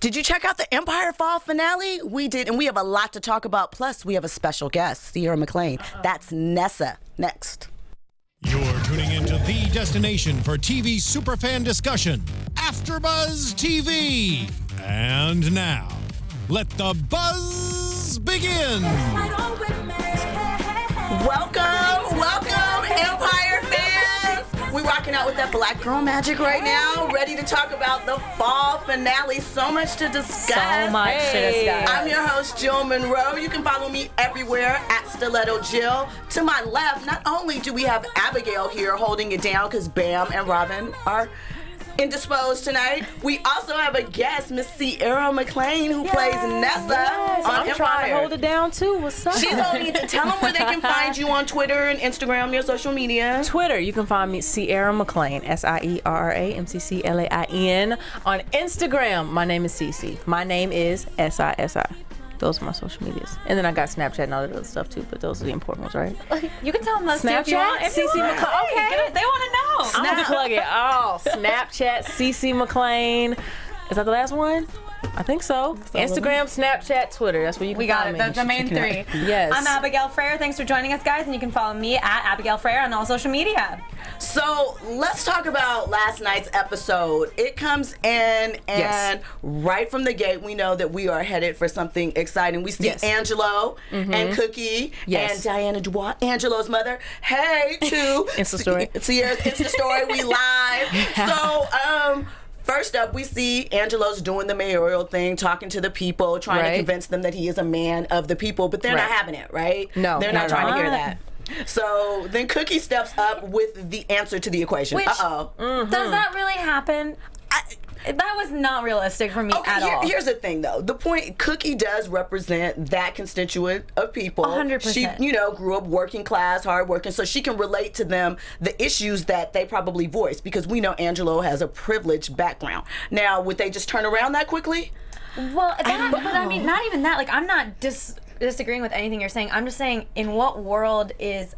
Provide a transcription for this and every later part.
Did you check out the Empire Fall finale? We did, and we have a lot to talk about. Plus, we have a special guest, Sierra McClain. That's Nessa. Next. You're tuning into the destination for TV superfan discussion, AFTERBUZZ TV. And now, let the buzz begin. Welcome, Empire fans. We're rocking out with that black girl magic right now, ready to talk about the fall finale. So much to discuss. So much to discuss. I'm your host, Jill Munroe. You can follow me everywhere at Stiletto Jill. To my left, not only do we have Abigail here holding it down because Bam and Robin are indisposed tonight, we also have a guest, Miss Sierra McClain, who plays Nessa on I'm Empire. trying to hold it down too. What's up? She's holding it. Tell them where they can find you on Twitter and Instagram, your social media. Twitter, you can find me Sierra McClain, SIERRA MCCLAIN. On Instagram, my name is Cece. My name is SISI. Those are my social medias. And then I got Snapchat and all that other stuff too, but those are the important ones, right? You can tell them those Snapchat, if you want. CC McClain. Okay. They want to know. I'm gonna plug it all. Snapchat, CC McClain. Is that the last one? I think so. Instagram, Snapchat, Twitter. That's where you can We got find it. me. The main three. Yes. I'm Abigail Fraher. Thanks for joining us, guys. And you can follow me at Abigail Fraher on all social media. So let's talk about last night's episode. It comes in, and right from the gate, we know that we are headed for something exciting. We see Angelo and Cookie and Diana Dubois, Angelo's mother. Hey, to Insta story. Sierra's Insta story. We live. So, first up, we see Angelo's doing the mayoral thing, talking to the people, trying to convince them that he is a man of the people, but they're not having it, right? No, they're not trying to hear that. So then Cookie steps up with the answer to the equation. Which, does that really happen? That was not realistic for me at all. Here's the thing, though. The point, Cookie does represent that constituent of people. 100%. She, grew up working class, hardworking, so she can relate to them the issues that they probably voice, because we know Angelo has a privileged background. Now, would they just turn around that quickly? Well, but I mean, not even that. Like, I'm not disagreeing with anything you're saying. I'm just saying, in what world is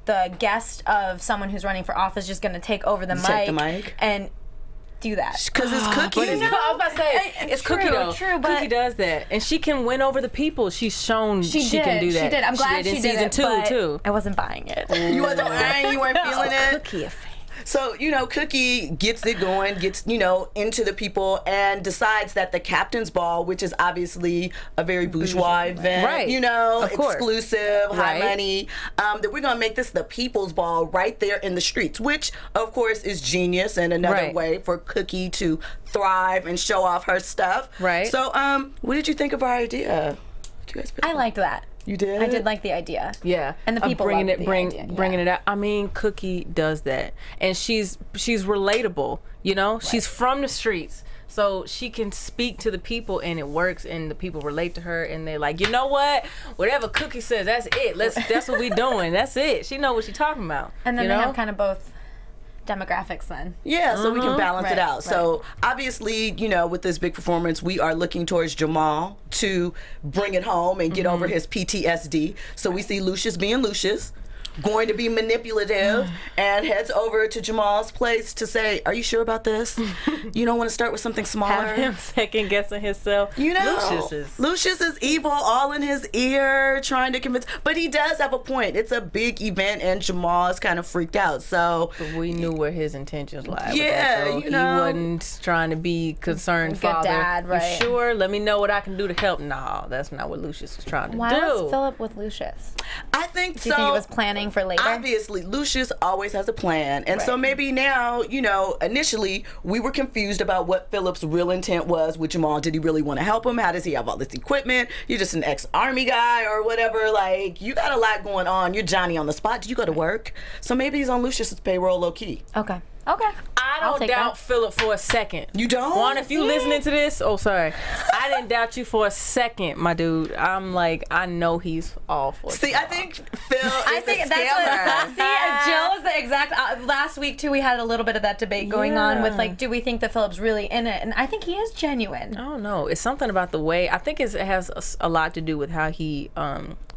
the guest of someone who's running for office just going to take over the mic and do that? Because it's Cookie. I was about to say, it's true, Cookie though. True, but Cookie does that, and she can win over the people. She's shown she can do that. She did. I'm glad she did in season it, 2 but too. I wasn't buying it. You wasn't buying. You weren't feeling it. Cookie a fan. So, Cookie gets it going, gets, into the people, and decides that the captain's ball, which is obviously a very bourgeois event, exclusive, high money, that we're going to make this the people's ball right there in the streets, which, of course, is genius and another way for Cookie to thrive and show off her stuff. Right. So, what did you think of our idea? I liked that. You did? I did like the idea. Yeah, and the people bringing loved it, the idea. bringing it out. I mean, Cookie does that, and she's relatable. She's from the streets, so she can speak to the people, and it works, and the people relate to her, and they're like, you know what? Whatever Cookie says, that's it. That's what we doing. That's it. She know what she's talking about. And then they have kind of both demographics then. Yeah, so we can balance it out. So obviously, with this big performance, we are looking towards Jamal to bring it home and get over his PTSD. So we see Lucious being Lucious, going to be manipulative, and heads over to Jamal's place to say, are you sure about this? You don't want to start with something smaller? Have him second guessing himself. Lucious is evil, all in his ear, trying to convince. But he does have a point. It's a big event, and Jamal is kind of freaked out. So but we knew where his intentions lie. Yeah, he wasn't trying to be concerned father. Dad, right? You sure? Let me know what I can do to help. No, that's not what Lucious was trying to do. Why was Philip with Lucious? I think Do you think he was planning for later? Obviously, Lucious always has a plan. And so maybe now, initially we were confused about what Philip's real intent was with Jamal. Did he really want to help him? How does he have all this equipment? You're just an ex-army guy or whatever. Like, you got a lot going on. You're Johnny on the spot. Did you go to work? So maybe he's on Lucius's payroll low-key. Okay. I don't doubt Philip for a second. You don't? Juan, if you listening to this, I didn't doubt you for a second, my dude. I'm like, I know he's all for it. See, I think Phil is a that's scammer. Jill is the exact. Last week too, we had a little bit of that debate going on with like, do we think that Philip's really in it? And I think he is genuine. I don't know. It's something about the way. I think it has a lot to do with how he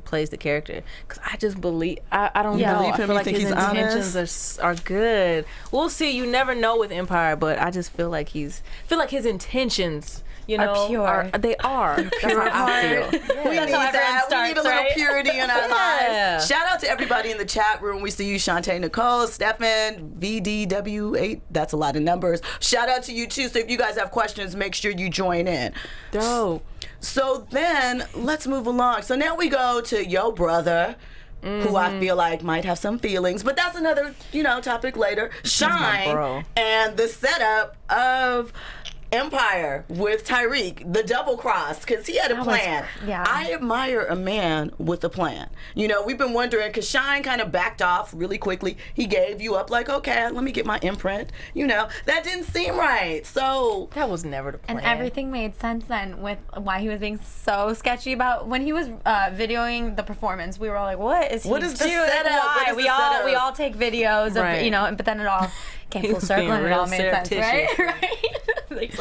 plays the character, because I just believe I don't know. Believe I him. feel like think his he's intentions honest? are good. We'll see. You never know with Empire, but I just feel like his intentions you know, pure. They are pure of heart. We need that. We need a little purity in our lives. Shout out to everybody in the chat room. We see you, Shantae Nicole, Stefan, VDW8. That's a lot of numbers. Shout out to you too. So if you guys have questions, make sure you join in. Dope. So then let's move along. So now we go to your brother, who I feel like might have some feelings, but that's another, topic later. Shine and the setup of Empire with Tariq, the double cross, because he had a plan. I admire a man with a plan. We've been wondering, because Shine kind of backed off really quickly. He gave you up like, okay, let me get my imprint. That didn't seem right. So that was never the plan. And everything made sense then with why he was being so sketchy about when he was videoing the performance. We were all like, what is he doing? The setup? Why? We all take videos of, but then it all came full circle and it all made sense, right? Like,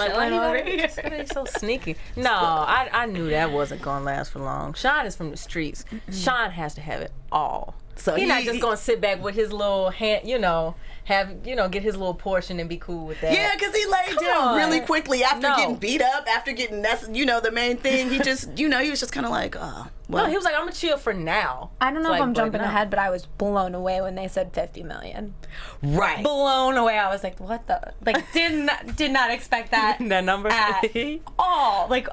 he's so sneaky. No, I knew that wasn't gonna last for long. Sean is from the streets. Sean has to have it all. So he's not just gonna sit back with his little hand, get his little portion and be cool with that. Yeah, because he laid down really quickly after getting beat up, after getting the main thing. He just, he was just kind of like, oh. Well, no, he was like, I'm gonna chill for now. I don't know if I'm jumping ahead, but I was blown away when they said 50 million. Right. Blown away. I was like, what the? Like, did not expect that. That number at all. Like.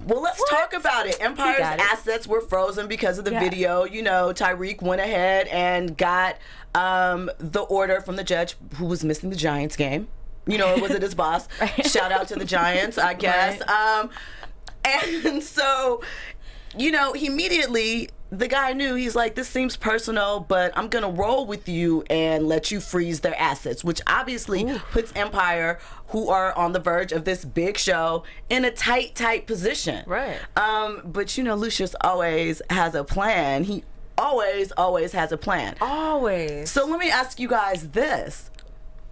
Well, let's talk about it. Empire's assets were frozen because of the video. Tariq went ahead and got the order from the judge who was missing the Giants game. Was it his boss? Right. Shout out to the Giants, I guess. Right. And so, he immediately, the guy knew, he's like, this seems personal, but I'm going to roll with you and let you freeze their assets, which obviously puts Empire, who are on the verge of this big show, in a tight position. Right. But, Lucius always has a plan. He always has a plan. Always. So let me ask you guys this.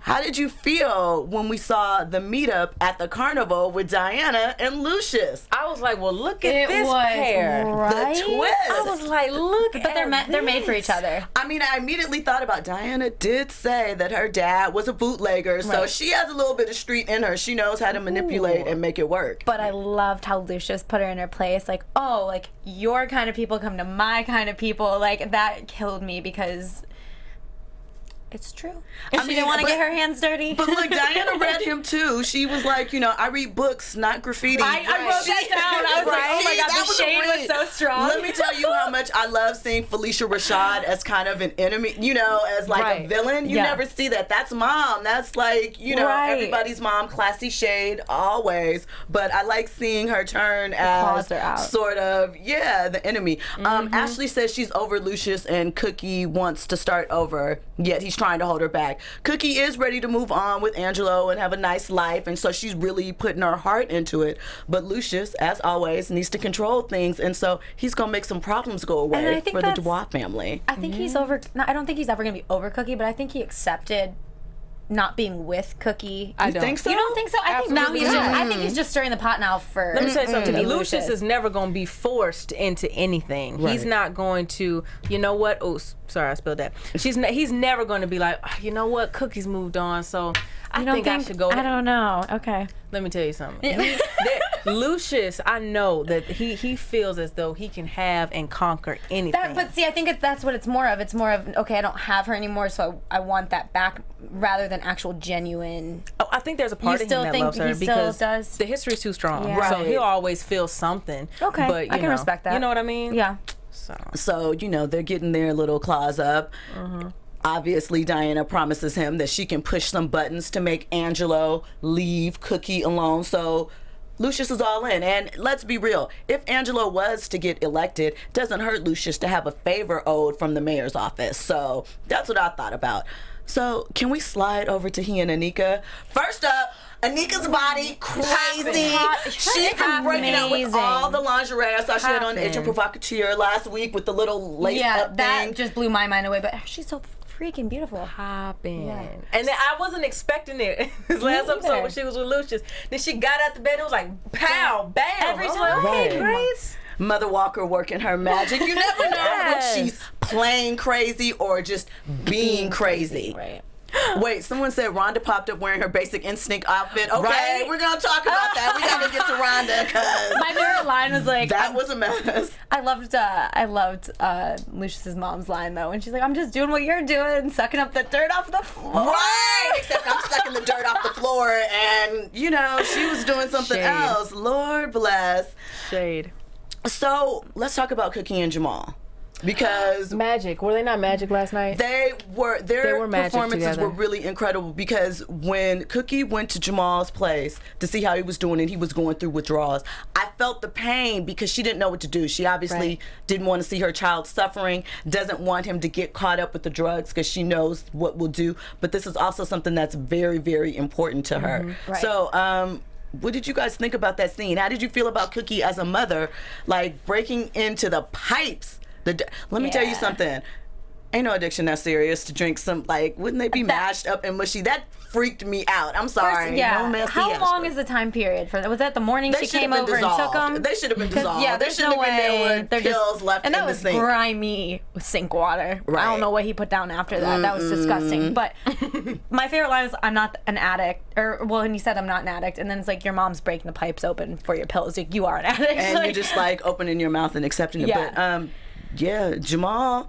How did you feel when we saw the meetup at the carnival with Diana and Lucius? I was like, well, look at this pair. Right? The twist. I was like, look at they're made for each other. I mean, I immediately thought about, Diana did say that her dad was a bootlegger, so she has a little bit of street in her. She knows how to manipulate and make it work. But I loved how Lucius put her in her place. Like, oh, like, your kind of people come to my kind of people. Like, that killed me because... it's true. She didn't want to get her hands dirty. But look, Diana read him too. She was like, I read books, not graffiti. I wrote that down. I was like, oh my God, the shade was so strong. Let me tell you how much I love seeing Felicia Rashad as kind of an enemy, as like a villain. You never see that. That's mom. That's like, everybody's mom, classy shade, always. But I like seeing her turn as sort of, the enemy. Ashley says she's over Lucius and Cookie wants to start over, yet he's trying to hold her back. Cookie is ready to move on with Angelo and have a nice life, and so she's really putting her heart into it. But Lucius, as always, needs to control things, and so he's gonna make some problems go away for the Dubois family. I think he's over. No, I don't think he's ever gonna be over Cookie, but I think he accepted not being with Cookie. I don't think so. You don't think so? I think now I think he's just stirring the pot now for. Let me tell you something. Lucius is never going to be forced into anything. Right. He's not going to. You know what? Oh, sorry, I spilled that. He's never going to be like, you know what? Cookie's moved on, so I think I should go. I don't know. Okay. Let me tell you something. Lucius, I know that he feels as though he can have and conquer anything. But see, I think that's what it's more of. It's more of, okay, I don't have her anymore, so I want that back, rather than actual genuine. Oh, I think there's a part of him that loves her because the history is too strong. Yeah. So he'll always feel something. Okay, but, I can respect that. You know what I mean? Yeah. So they're getting their little claws up. Obviously, Diana promises him that she can push some buttons to make Angelo leave Cookie alone. So Lucius is all in. And let's be real, if Angelo was to get elected, it doesn't hurt Lucius to have a favor owed from the mayor's office. So that's what I thought about. So can we slide over to he and Anika? First up, Anika's body, crazy. She's been breaking out with all the lingerie. I saw she had on Agent Provocateur last week with the little lace up thing. Yeah, that just blew my mind away. But she's so freaking beautiful. Hopping. Yeah. And then I wasn't expecting it. This last episode when she was with Lucius. Then she got out the bed and it was like, pow, bam. Every time. Okay, Grace. Mother Walker working her magic. You never know when she's playing crazy or just being crazy. Right. Wait, someone said Rhonda popped up wearing her Basic Instinct outfit. Okay, we're gonna talk about that. We gotta get to Rhonda because my favorite line was like, that was a mess. I loved Lucious's mom's line though, when she's like, "I'm just doing what you're doing, sucking up the dirt off the floor." Right, except I'm sucking the dirt off the floor, and you know she was doing something else. Lord bless. Shade. So let's talk about Cookie and Jamal. Because magic. Were they not magic last night? They were. Their performances together. were really incredible because when Cookie went to Jamal's place to see how he was doing and he was going through withdrawals, I felt the pain because she didn't know what to do. She obviously didn't want to see her child suffering, doesn't want him to get caught up with the drugs because she knows what will do. But this is also something that's very, very important to her. Right. So, what did you guys think about that scene? How did you feel about Cookie as a mother, like breaking into the pipes? Let me tell you something. Ain't no addiction that serious to drink some, like, wouldn't they be mashed up and mushy? That freaked me out. I'm sorry. No How long is the time period for that? Was that the morning she came over and took them? They should have been dissolved. Yeah, there shouldn't have been there with pills left in the sink. And that was grimy sink water. Right. I don't know what he put down after that. That was disgusting. But my favorite line was, "I'm not an addict." And he said, "I'm not an addict." And then it's like, your mom's breaking the pipes open for your pills. Like, you are an addict. And you're just like opening your mouth and accepting it. Yeah. But yeah, Jamal,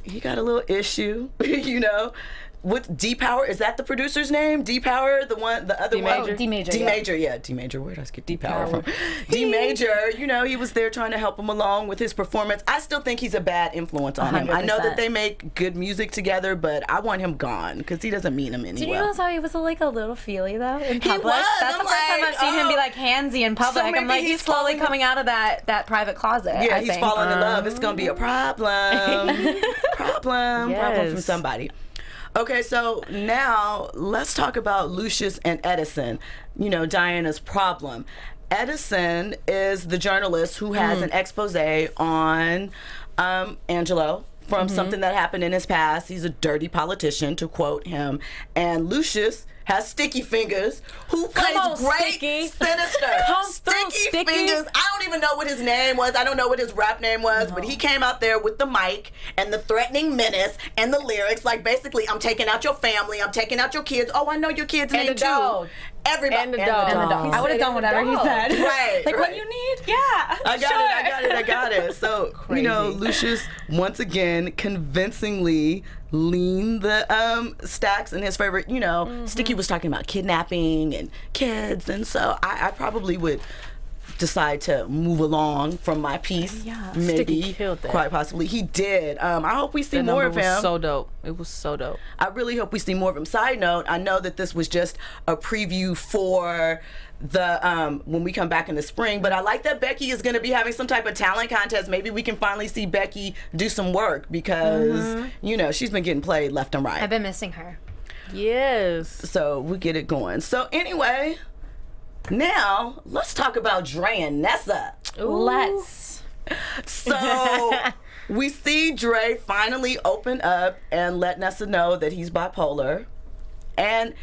he got a little issue, you know. What's D Power? Is that the producer's name? D Power, the other one? D Major. D Major, yeah. D Major. Where did I get D Power from? D Major, you know, he was there trying to help him along with his performance. I still think he's a bad influence on him. 100%. I know that they make good music together, but I want him gone because he doesn't mean him any Did you well. notice how he was like a little feely though in public? was. That's the first time I've seen him be like handsy in public. maybe I'm like, he's slowly coming out of that private closet. Yeah, he's falling in love. It's gonna be a problem. Problem from somebody. Okay, so now let's talk about Lucius and Edison, you know, Diana's problem. Edison is the journalist who has an expose on Angelo from something that happened in his past. He's a dirty politician, to quote him. And Lucius has sticky fingers, who plays great Sinister. Sticky fingers. I don't even know what his name was. I don't know what his rap name was, but he came out there with the mic and the threatening menace and the lyrics, like basically, "I'm taking out your family, I'm taking out your kids. Oh, I know your kids' name too." Everybody. And the dog. I would have done whatever he said. Right. Like, what you need? Yeah. I got it. So, you know, Lucius once again convincingly leaned the stacks in his favor. You know, Sticky was talking about kidnapping and kids, and so I probably would decide to move along from my piece. Yeah. Maybe, Sticky killed that. quite possibly. He did. I hope we see more of him. It was so dope. It was so dope. I really hope we see more of him. Side note, I know that this was just a preview for the when we come back in the spring, but I like that Becky is going to be having some type of talent contest. Maybe we can finally see Becky do some work because you know, she's been getting played left and right. I've been missing her. Yes. So we get it going. So anyway, now let's talk about Dre and Nessa. Let's. So we see Dre finally open up and let Nessa know that he's bipolar. And,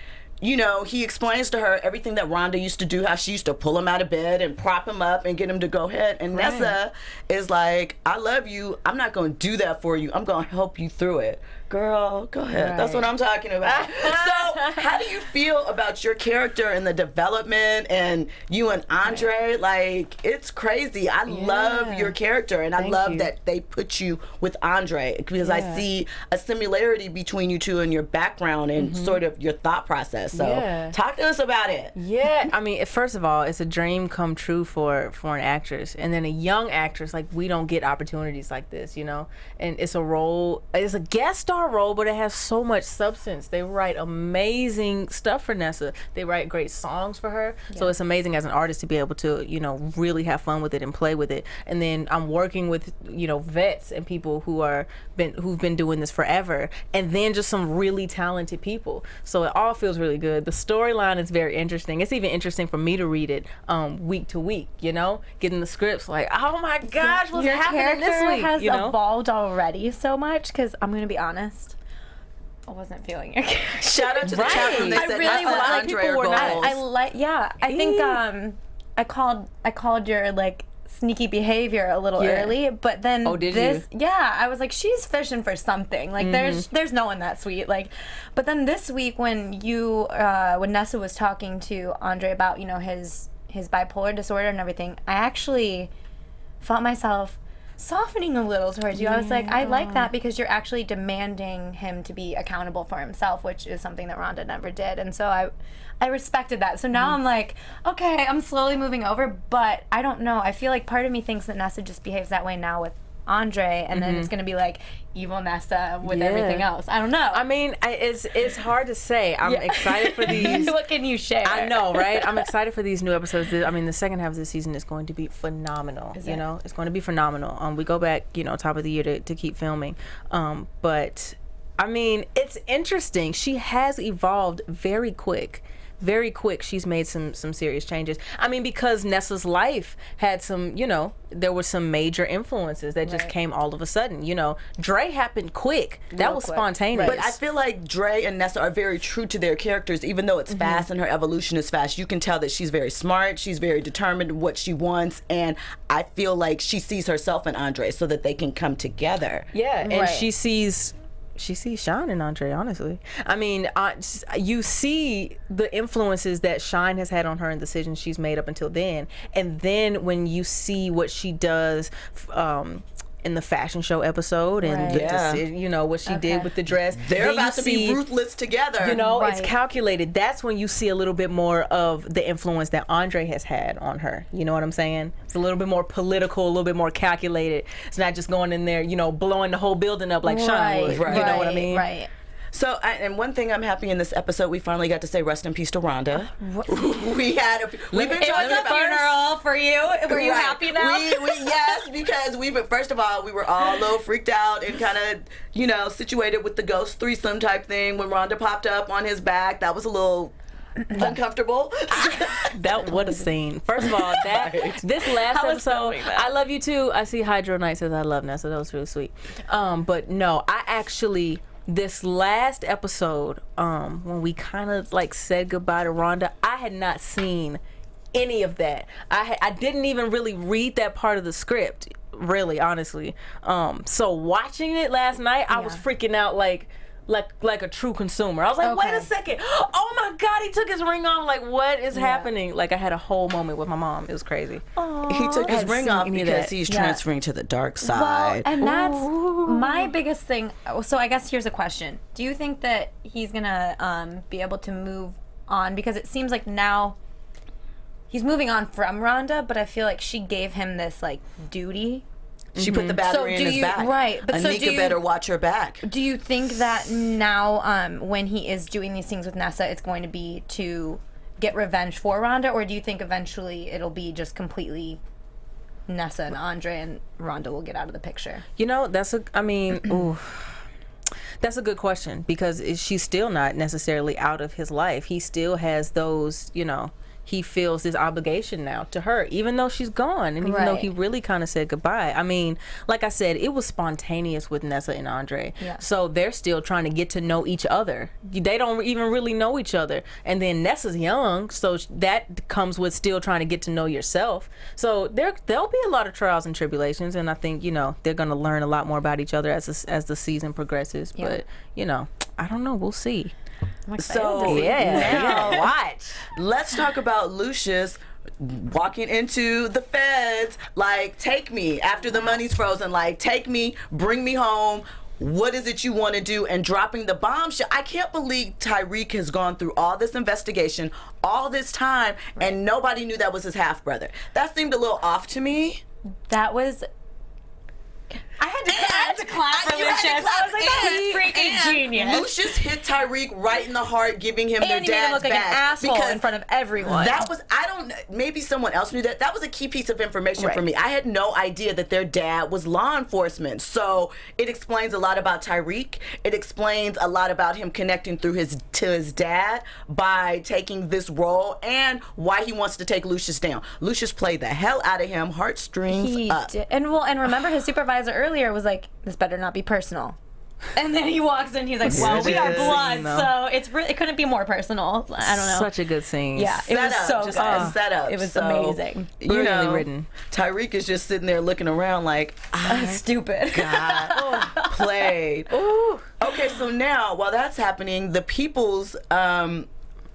you know, he explains to her everything that Rhonda used to do, how she used to pull him out of bed and prop him up and get him to go ahead. And Nessa is like, "I love you. I'm not going to do that for you. I'm going to help you through it." Girl, go ahead. Right. That's what I'm talking about. So, how do you feel about your character and the development and you and Andre? Like, it's crazy. I love your character, and I love that they put you with Andre because I see a similarity between you two and your background and sort of your thought process. So, talk to us about it. Yeah, I mean, first of all, it's a dream come true for an actress, and then a young actress. Like, we don't get opportunities like this, you know. And it's a role. It's a guest star role, but it has so much substance. They write amazing stuff for Nessa. They write great songs for her. So it's amazing as an artist to be able to, you know, really have fun with it and play with it. And then I'm working with, you know, vets and people who've been doing this forever, and then just some really talented people. So it all feels really good. The storyline is very interesting. It's even interesting for me to read it week to week, you know, getting the scripts like, oh my gosh, what's happening this week? Has you know? evolved already so much, because I'm going to be honest, I wasn't feeling your character. Shout out to the chat room. They said really Nessa and like Andre are goals. I think I called your like sneaky behavior a little early, but then I was like, she's fishing for something. Like there's no one that sweet. Like, but then this week when when Nessa was talking to Andre about, you know, his bipolar disorder and everything, I actually felt myself softening a little towards you. I was like, I like that because you're actually demanding him to be accountable for himself, which is something that Rhonda never did. And so I respected that. So now I'm like, okay, I'm slowly moving over, but I don't know. I feel like part of me thinks that Nessa just behaves that way now with Andre, and then it's going to be like evil Nessa with everything else. I don't know. I mean, it's hard to say. I'm excited for these. What can you share? I know, right? I'm excited for these new episodes. I mean, the second half of the season is going to be phenomenal. You know, it's going to be phenomenal. We go back, you know, top of the year to keep filming. But I mean, it's interesting. She has evolved very quick. Very quick, she's made some serious changes. I mean, because Nessa's life had some, you know, there were some major influences that just came all of a sudden. You know, Dre happened quick. That was spontaneous. But I feel like Dre and Nessa are very true to their characters, even though it's fast and her evolution is fast. You can tell that she's very smart, she's very determined in what she wants, and I feel like she sees herself in Andre so that they can come together. Yeah, and she sees Shine in Andre, honestly. I mean, you see the influences that Shine has had on her and decisions she's made up until then. And then when you see what she does in the fashion show episode and you know what she did with the dress, they're about to be ruthless together. You know, it's calculated. That's when you see a little bit more of the influence that Andre has had on her. You know what I'm saying? It's a little bit more political, a little bit more calculated. It's not just going in there, you know, blowing the whole building up like Shine would. You know what I mean? Right. So, and one thing I'm happy in this episode, we finally got to say rest in peace to Rhonda. We've been it was a funeral for you. Were you happy now? Yes, because first of all, we were all a little freaked out and kind of, you know, situated with the ghost threesome type thing when Rhonda popped up on his back. That was a little uncomfortable. What a scene. First of all, this last episode, I love you too. I see Hydro Knight says I love Nessa. That was really sweet. But no, I actually, this last episode, when we kind of like said goodbye to Rhonda, I had not seen any of that. I didn't even really read that part of the script, really, honestly. So watching it last night, I was freaking out like a true consumer. I was like, wait a second. Oh my God, he took his ring off. Like, what is happening? Like, I had a whole moment with my mom. It was crazy. He took his ring off because he's transferring to the dark side. Well, and that's my biggest thing. So I guess here's a question. Do you think that he's going to be able to move on? Because it seems like now he's moving on from Rhonda, but I feel like she gave him this, like, duty. She put the battery in his back. Right. But Anika better watch her back. Do you think that now, when he is doing these things with Nessa, it's going to be to get revenge for Rhonda? Or do you think eventually it'll be just completely Nessa and Andre and Rhonda will get out of the picture? You know, that's a good question, because she's still not necessarily out of his life. He still has those, you know, he feels this obligation now to her, even though she's gone, and even though he really kind of said goodbye. I mean, like I said, it was spontaneous with Nessa and Andre. So they're still trying to get to know each other. They don't even really know each other. And then Nessa's young, so that comes with still trying to get to know yourself. So there'll be a lot of trials and tribulations, and I think, you know, they're going to learn a lot more about each other as the season progresses. But, you know, I don't know. We'll see. So now watch. Let's talk about Lucious walking into the feds, like, take me after the money's frozen, like, take me, bring me home. What is it you want to do? And dropping the bombshell. I can't believe Tyreek has gone through all this investigation, all this time, and nobody knew that was his half brother. That seemed a little off to me. That was. I had to clap for Lucious. I was like, that was freaking genius. Lucious hit Tyreek right in the heart, giving him their dad's badge. And he made him look like an asshole in front of everyone. That was, I don't know, maybe someone else knew that. That was a key piece of information for me. I had no idea that their dad was law enforcement. So it explains a lot about Tyreek. It explains a lot about him connecting through to his dad by taking this role, and why he wants to take Lucious down. Lucious played the hell out of him, heartstrings up. Did. And remember his supervisor earlier was like, this better not be personal. And then he walks in. He's like, "Well, we are blood, so it couldn't be more personal." I don't know. Such a good scene. Yeah, it was so just a setup. It was amazing. Brilliantly written. Tyreek is just sitting there looking around like, stupid. God, played. Ooh. Okay, so now while that's happening, the people's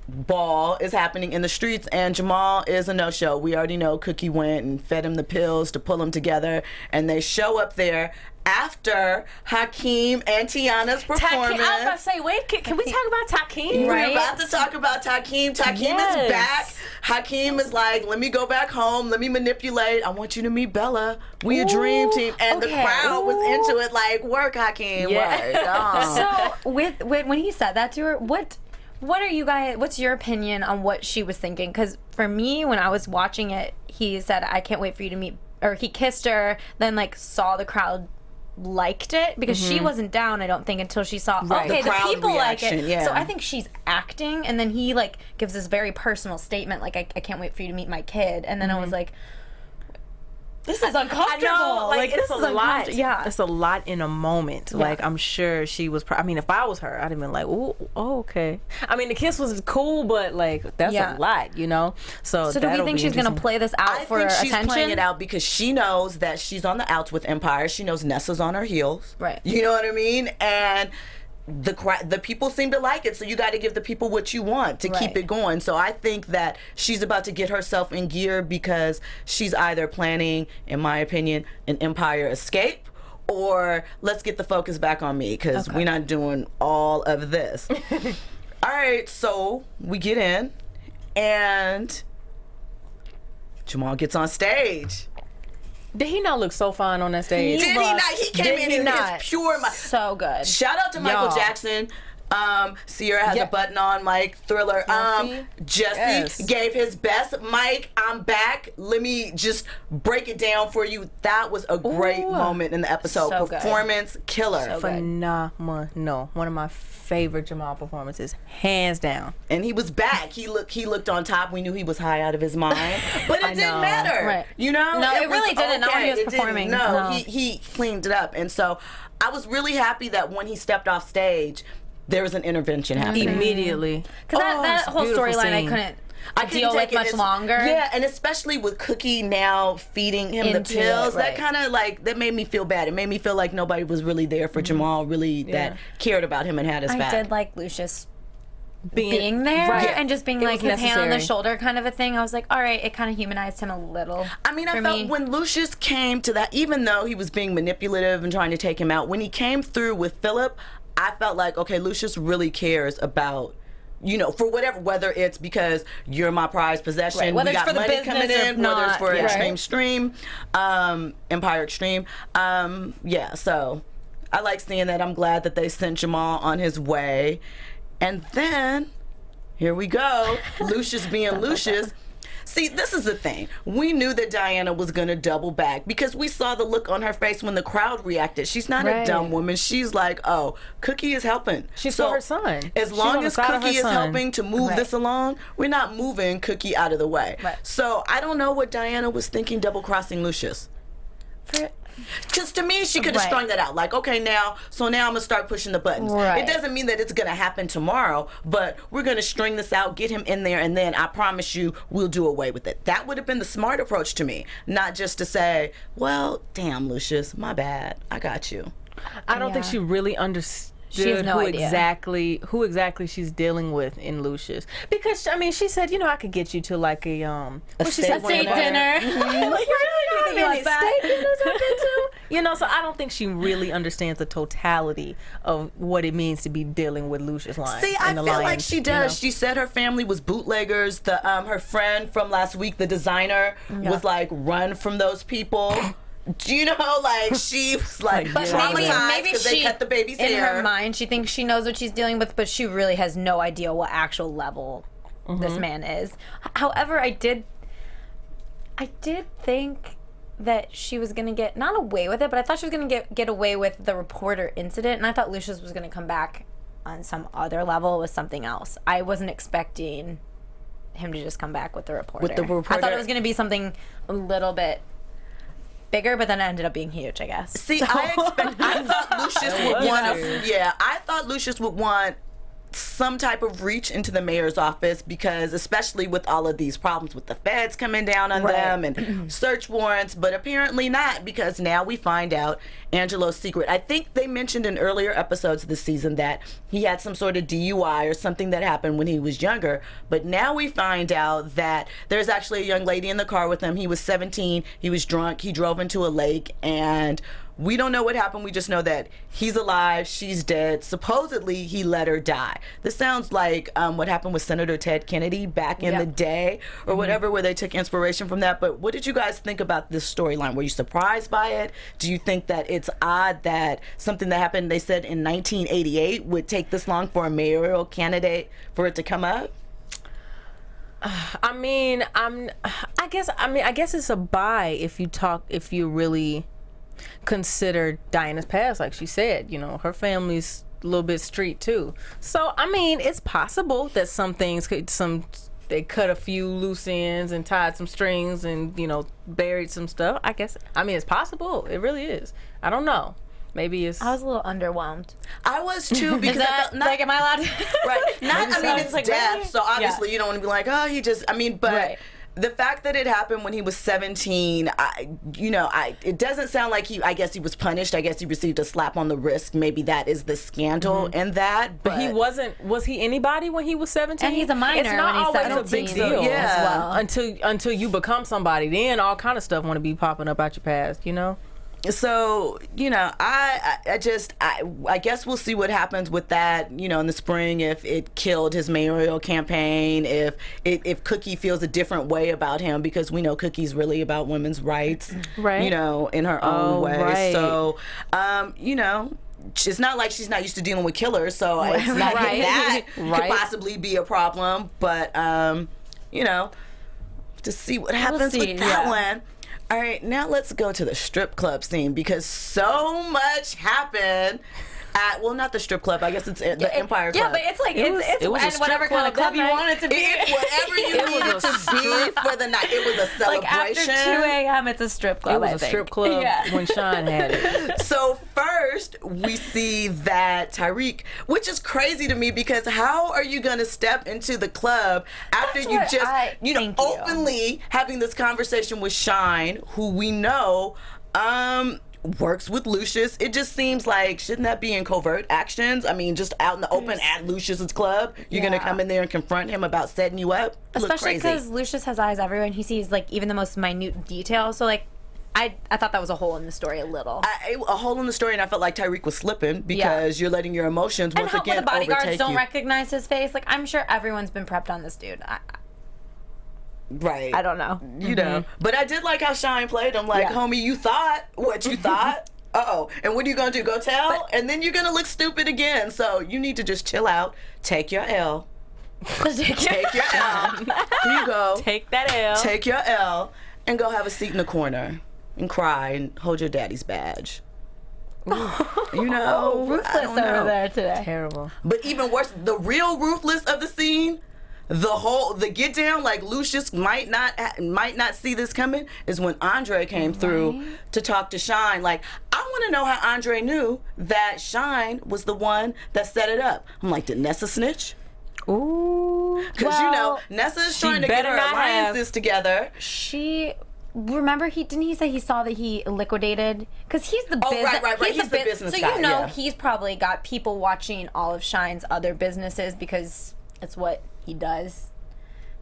ball is happening in the streets, and Jamal is a no-show. We already know Cookie went and fed him the pills to pull him together, and they show up there after Hakeem and Tiana's performance. I was about to say, wait, can we talk about Hakeem? We're about to talk about Hakeem. Hakeem is back. Hakeem is like, let me go back home. Let me manipulate. I want you to meet Bella. We a dream team. And the crowd was into it like, work, Hakeem, work. So when he said that to her, what are you guys, what's your opinion on what she was thinking? Because for me, when I was watching it, he said, I can't wait for you to meet, or he kissed her, then like saw the crowd liked it, because she wasn't down, I don't think, until she saw okay, the people like it. Yeah. So I think she's acting, and then he like gives this very personal statement like, I can't wait for you to meet my kid, and then I was like, this is uncomfortable. I know, like it's a lot. Yeah, it's a lot in a moment. Yeah. Like I'm sure she was. I mean, if I was her, I'd have been like, "Oh, okay." I mean, the kiss was cool, but like that's a lot, you know. So do we think she's gonna play this out for attention? She's playing it out because she knows that she's on the outs with Empire. She knows Nessa's on her heels. Right. You know what I mean? And the people seem to like it, so you got to give the people what you want to keep it going. So I think that she's about to get herself in gear, because she's either planning, in my opinion, an Empire escape, or let's get the focus back on me, because we're not doing all of this. All right, so we get in, and Jamal gets on stage. Did he not look so fine on that stage? Did he not? He came in his pure. So good. Shout out to Michael Jackson. Sierra has a button on mic. Thriller. Jussie gave his best. Mike, I'm back. Let me just break it down for you. That was a great moment in the episode. So Performance killer. So phenomenal. One of my favorite Jamal performances, hands down. And he was back. He looked on top. We knew he was high out of his mind, but it didn't matter. Right. You know? No, it really didn't. Not when he was performing. No, he cleaned it up, and so I was really happy that when he stepped off stage, there was an intervention happening immediately. Because that whole storyline I couldn't deal with much longer. Yeah, and especially with Cookie now feeding him the pills, that kind of like, that made me feel bad. It made me feel like nobody was really there for Jamal, really that cared about him and had his back. I did like Lucious being there and just being like his hand on the shoulder kind of a thing. I was like, all right, it kind of humanized him a little. I mean, I felt when Lucious came to that, even though he was being manipulative and trying to take him out, when he came through with Philip, I felt like, okay, Lucious really cares about, you know, for whatever, whether it's because you're my prized possession, whether we got it's for money the coming business in, whether it's for Extreme Stream, Empire Extreme. So I like seeing that. I'm glad that they sent Jamal on his way. And then, here we go, Lucious being Lucious. See, this is the thing. We knew that Diana was going to double back because we saw the look on her face when the crowd reacted. She's not a dumb woman. She's like, oh, Cookie is helping. She's for her son. As long as Cookie is helping to move this along, we're not moving Cookie out of the way. So I don't know what Diana was thinking double-crossing Lucious. Because to me, she could have strung that out. Like, okay, now I'm going to start pushing the buttons. It doesn't mean that it's going to happen tomorrow, but we're going to string this out, get him in there, and then I promise you we'll do away with it. That would have been the smart approach to me. Not just to say, well, damn, Lucious, my bad. I got you. I don't think she really understood who exactly she's dealing with in Lucious, because I mean she said, you know, I could get you to like a steak dinner. You know, so I don't think she really understands the totality of what it means to be dealing with Lucious Lyon. See, I feel like she does. You know? She said her family was bootleggers. The her friend from last week, the designer, was like run from those people. Do you know, like, she was like traumatized because they cut the baby's hair. In her mind, she thinks she knows what she's dealing with, but she really has no idea what actual level this man is. However, I did think that she was going to get, not away with it, but I thought she was going to get away with the reporter incident, and I thought Lucious was going to come back on some other level with something else. I wasn't expecting him to just come back with the reporter. I thought it was going to be something a little bit bigger, but then it ended up being huge, I guess. See, I thought Lucious would I thought Lucious would want some type of reach into the mayor's office, because especially with all of these problems with the feds coming down on them and search warrants, but apparently not, because now we find out Angelo's secret. I think they mentioned in earlier episodes this season that he had some sort of DUI or something that happened when he was younger, but now we find out that there's actually a young lady in the car with him. He was 17, he was drunk, he drove into a lake, and we don't know what happened. We just know that he's alive, she's dead. Supposedly, he let her die. This sounds like what happened with Senator Ted Kennedy back in the day or whatever, where they took inspiration from that. But what did you guys think about this storyline? Were you surprised by it? Do you think that it's odd that something that happened, they said, in 1988 would take this long for a mayoral candidate for it to come up? I guess it's a buy if you really consider Diana's past. Like she said, you know, her family's a little bit street too. So I mean, it's possible that some things they cut a few loose ends and tied some strings and, you know, buried some stuff. I mean, it's possible. It really is. I don't know. Maybe it's. I was a little underwhelmed. I was too, because is that, am I allowed to? Right. It's like death, really? So obviously you don't want to be like, oh, he just. I mean, but. The fact that it happened when he was 17, it doesn't sound like I guess he was punished. I guess he received a slap on the wrist. Maybe that is the scandal in that. But he was he anybody when he was 17? And he's a minor. It's not when he's always 17. a big deal as well. Until you become somebody. Then all kind of stuff want to be popping up out your past, you know? So, you know, I guess we'll see what happens with that, you know, in the spring, if it killed his mayoral campaign, if Cookie feels a different way about him, because we know Cookie's really about women's rights, right? You know, in her own way. Right. So, you know, it's not like she's not used to dealing with killers, so it's not that could possibly be a problem. But, you know, to see what happens with that one. All right, now let's go to the strip club scene, because so much happened at, well, not the strip club, I guess it's the Empire Club. Yeah, but it's like, it's whatever kind of club you want it to be. It's whatever you need it to be for the night. It was a celebration. Like after 2 a.m., it's a strip club, It was a strip club when Sean had it. So first, we see that Tariq, which is crazy to me, because how are you going to step into the club after you just, openly having this conversation with Shine, who we know, works with Lucius? It just seems like, shouldn't that be in covert actions? I mean, just out in the open at Lucius's club, you're gonna come in there and confront him about setting you up? Especially because Lucius has eyes everywhere, and he sees like even the most minute detail. So like, I thought that was a hole in the story a little. A hole in the story, and I felt like Tariq was slipping, because you're letting your emotions once again the bodyguards overtake don't you. recognize his face. Like, I'm sure everyone's been prepped on this dude. Right. I don't know. You know. But I did like how Shine played him. Like, homie, you thought what you thought. Uh-oh. And what are you going to do? Go tell? And then you're going to look stupid again. So you need to just chill out. Take your L. Take your L. Here you go. Take that L. Take your L. And go have a seat in the corner. And cry and hold your daddy's badge. You know. Ruthless over there today. Terrible. But even worse, the real ruthless of the scene, the get down, like Lucius might not see this coming, is when Andre came through to talk to Shine. Like, I want to know how Andre knew that Shine was the one that set it up. I'm like, did Nessa snitch? Ooh. Because you know, Nessa is trying to get her alliances together. Remember, didn't he say he saw that he liquidated? Because he's the business. Right. He's the business guy. So you know, he's probably got people watching all of Shine's other businesses, because it's what he does.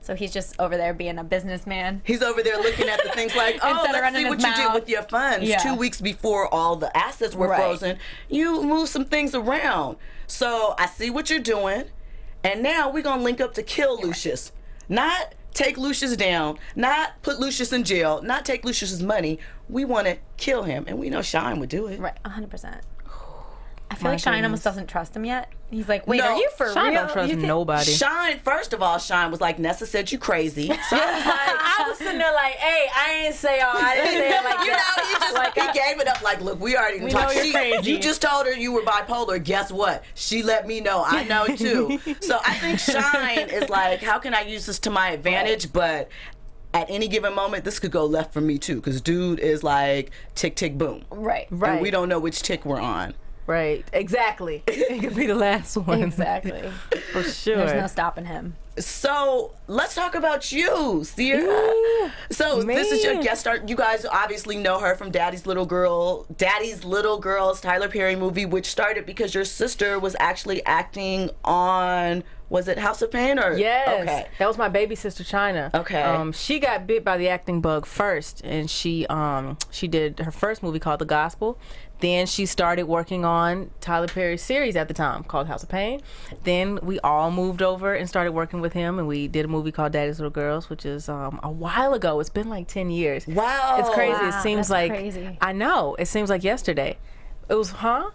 So he's just over there being a businessman. He's over there looking at the things like, oh, let's see what you did with your funds. 2 weeks before all the assets were frozen, you moved some things around. So I see what you're doing, and now we're going to link up to kill Lucius. Not take Lucius down, not put Lucius in jail, not take Lucius's money. We want to kill him, and we know Shine would do it. Right, 100%. I feel like Shine almost doesn't trust him yet. He's like, wait, are you for real? Shine don't trust nobody. Shine, first of all, Shine was like, Nessa said you crazy. So I was sitting there like, hey, I ain't say all. I didn't say it like you that. Know, he gave it up like, look, we already talked. Crazy. You just told her you were bipolar. Guess what? She let me know. I know too. So I think Shine is like, how can I use this to my advantage? But at any given moment, this could go left for me too, because dude is like tick, tick, boom. Right. And we don't know which tick we're on. Right. Exactly. It could be the last one. Exactly. For sure. There's no stopping him. So let's talk about you, Sierra. So this is your guest star. You guys obviously know her from Daddy's Little Girls, Tyler Perry movie, which started because your sister was actually acting on, was it House of Pain or? Yes. Okay. That was my baby sister China. Okay. She got bit by the acting bug first, and she did her first movie called The Gospel. Then she started working on Tyler Perry's series at the time called House of Pain. Then we all moved over and started working with him, and we did a movie called Daddy's Little Girls, which is a while ago. It's been like 10 years. Wow. It's crazy. Wow, it seems that's like crazy. I know. It seems like yesterday. It was, huh?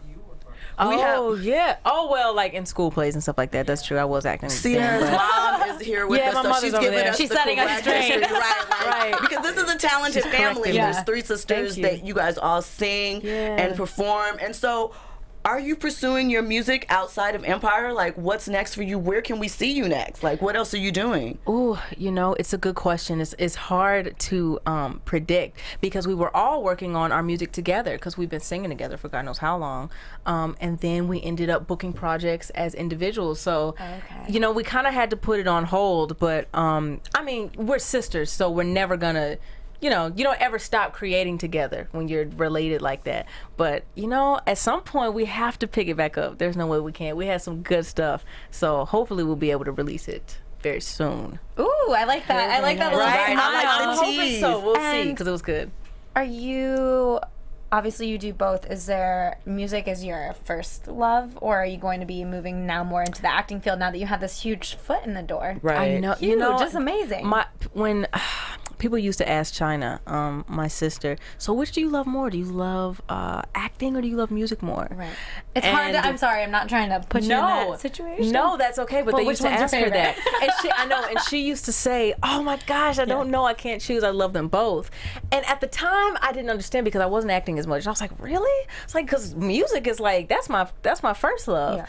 Yeah. Oh, well, like in school plays and stuff like that. That's true. I was acting. Sierra's mom is here with us, my so mother's she's over giving there. us She's the setting us correct straight. history. Right. Because this is a talented family. correcting There's us. 3 sisters Thank you. that you guys all sing and perform. And so, are you pursuing your music outside of Empire? Like, what's next for you? Where can we see you next? Like, what else are you doing? Ooh, it's a good question. It's hard to predict because we were all working on our music together because we've been singing together for God knows how long. And then we ended up booking projects as individuals. So, we kind of had to put it on hold. But, I mean, we're sisters, so we're never going to... you don't ever stop creating together when you're related like that. But, at some point we have to pick it back up. There's no way we can't. We had some good stuff. So hopefully we'll be able to release it very soon. Ooh, I like that. I like that little Right. smile. I like the I'm hoping tease. so. We'll see, And because it was good. Are you... Obviously, you do both. Is there music as your first love, or are you going to be moving now more into the acting field now that you have this huge foot in the door? Right. I know. Huge, just amazing. When people used to ask China, my sister, so which do you love more? Do you love acting or do you love music more? Right. It's hard to, I'm sorry, I'm not trying to put you in that situation. No, that's okay. But they which used to one's your ask her that. favorite? And she used to say, oh my gosh, I don't know. I can't choose. I love them both. And at the time, I didn't understand because I wasn't acting as much. And I was like, really? It's like, because music is like, that's my first love. Yeah.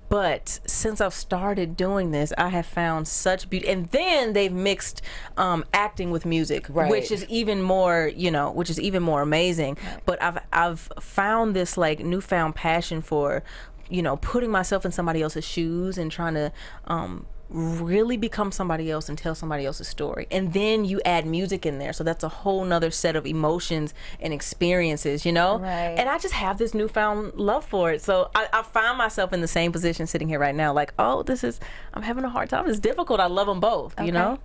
But since I've started doing this, I have found such beauty. And then they've mixed acting with music, which is even more, amazing. Right. But I've found this like newfound passion for, putting myself in somebody else's shoes and trying to really become somebody else and tell somebody else's story. And then you add music in there, so that's a whole nother set of emotions and experiences, Right. And I just have this newfound love for it. So I find myself in the same position sitting here right now, like, I'm having a hard time. It's difficult. I love them both,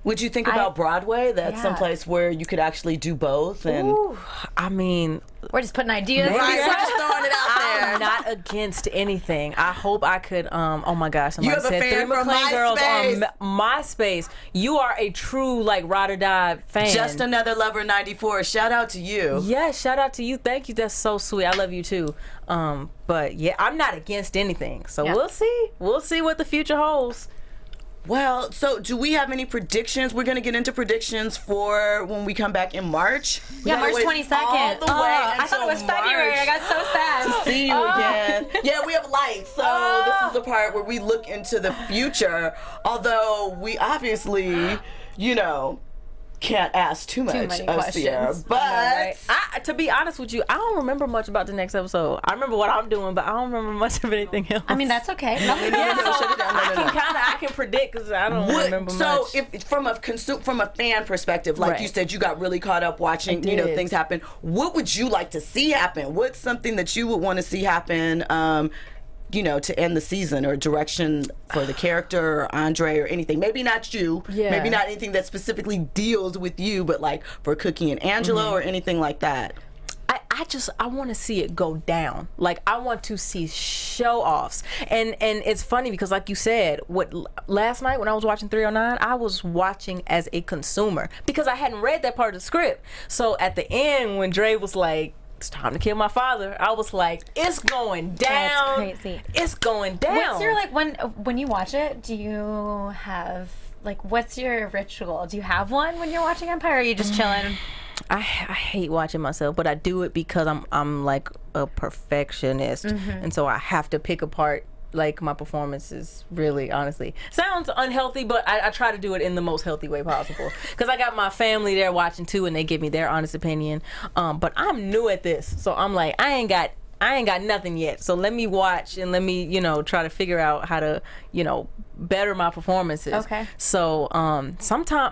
Would you think about Broadway? That's someplace where you could actually do both. And ooh, I mean, we're just putting ideas. Right, we're just throwing it out there. I'm not against anything. I hope I could. Oh my gosh! You have a said fan Three from McClain girls MySpace. on MySpace. You are a true like ride or die fan. Just Another Lover 94. Shout out to you. Yes, shout out to you. Thank you. That's so sweet. I love you too. But yeah, I'm not against anything. So we'll see. We'll see what the future holds. Well, so do we have any predictions? We're going to get into predictions for when we come back in March. Yeah, March 22nd. All the way I thought it was February. I got so sad. To see you again. Yeah, we have lights. So this is the part where we look into the future. Although we obviously, can't ask too much of Sierra. But to be honest with you, I don't remember much about the next episode. I remember what I'm doing, but I don't remember much of anything else. I mean, that's okay. I can predict because I don't remember much. So, if from a fan perspective, like you said, you got really caught up watching, things happen. What would you like to see happen? What's something that you would want to see happen? To end the season, or direction for the character or Andre or anything. Maybe not you. Yeah. Maybe not anything that specifically deals with you, but like for Cookie and Angelo or anything like that. I want to see it go down. Like, I want to see show-offs. And it's funny because, like you said, last night when I was watching 309, I was watching as a consumer because I hadn't read that part of the script. So at the end, when Dre was like, it's time to kill my father, I was like, it's going down. That's crazy. It's going down. What's your, when you watch it, do you have, what's your ritual? Do you have one when you're watching Empire, or are you just chilling? I hate watching myself, but I do it because I'm like a perfectionist, and so I have to pick apart like my performance is really, honestly, sounds unhealthy, but I try to do it in the most healthy way possible. Because I got my family there watching too, and they give me their honest opinion. But I'm new at this, so I'm like, I ain't got nothing yet. So let me watch and let me, try to figure out how to, better my performances. Okay. So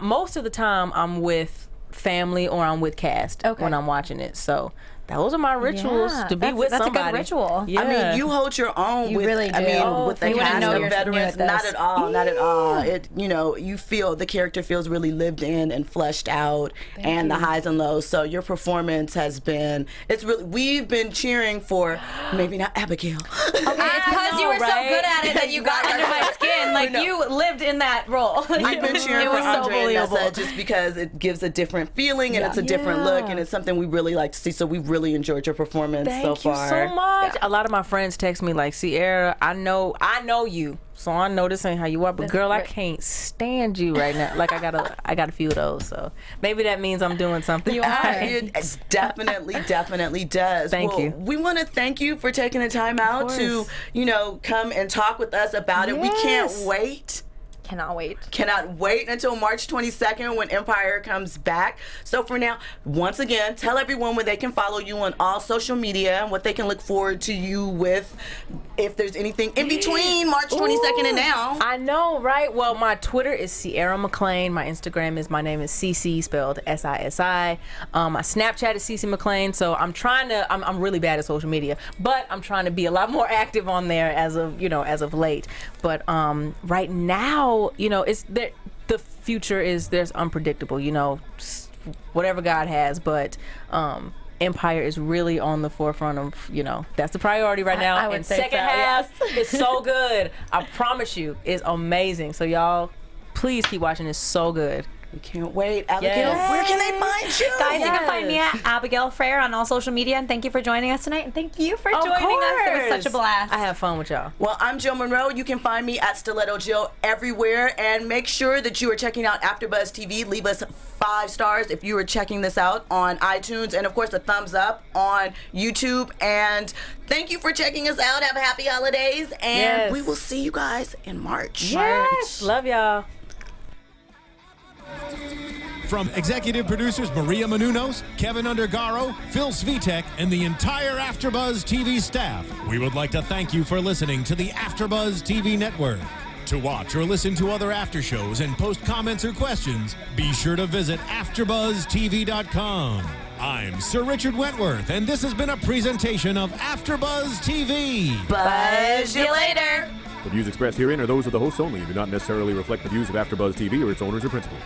most of the time I'm with family or I'm with cast when I'm watching it. So those are my rituals to be with somebody. That's a good ritual. Yeah. I mean, you hold your own. You really do. With the cast of veterans, not at all, not at all. It, you feel the character feels really lived in and fleshed out, and the highs and lows. So your performance has been. It's really. We've been cheering for maybe not Abigail. Okay, it's because you were so good at it that you got under my skin. Like you lived in that role. We've been cheering for Andre and Nessa just because it gives a different feeling and it's a different look, and it's something we really like to see. So we really enjoyed your performance so far. Thank you so much. A lot of my friends text me like, Sierra, I know you, so I know this ain't how you are, but girl, I can't stand you right now. Like I got a few of those, so maybe that means I'm doing something. You are. It definitely does. Thank you. We want to thank you for taking the time out to, come and talk with us about it. We can't wait. Cannot wait until March 22nd when Empire comes back. So for now, once again, tell everyone where they can follow you on all social media and what they can look forward to you with, if there's anything in between March 22nd and now. I know, right? Well, my Twitter is Sierra McClain. My Instagram is, my name is CC, spelled SISI. My Snapchat is CC McClain. So I'm really bad at social media, but I'm trying to be a lot more active on there as of late. But right now, it's there. The future is there's unpredictable. Whatever God has, but Empire is really on the forefront of that's the priority right now. I would and say second half is so good. I promise you, it's amazing. So y'all, please keep watching. It's so good. We can't wait. Abigail, where can they find you? Guys, you can find me at Abigail Fraher on all social media. And thank you for joining us tonight. And thank you for joining us. It was such a blast. I have fun with y'all. Well, I'm Jill Munroe. You can find me at Stiletto Jill everywhere. And make sure that you are checking out AfterBuzz TV. Leave us 5 stars if you are checking this out on iTunes. And, of course, a thumbs up on YouTube. And thank you for checking us out. Have a happy holidays. And we will see you guys in March. Yes. Love y'all. From executive producers Maria Menounos, Kevin Undergaro, Phil Svitek, and the entire AfterBuzz TV staff, we would like to thank you for listening to the AfterBuzz TV network. To watch or listen to other after shows and post comments or questions, be sure to visit AfterBuzzTV.com. I'm Sir Richard Wentworth, and this has been a presentation of AfterBuzz TV. Buzz you later. The views expressed herein are those of the hosts only and do not necessarily reflect the views of AfterBuzz TV or its owners or principals.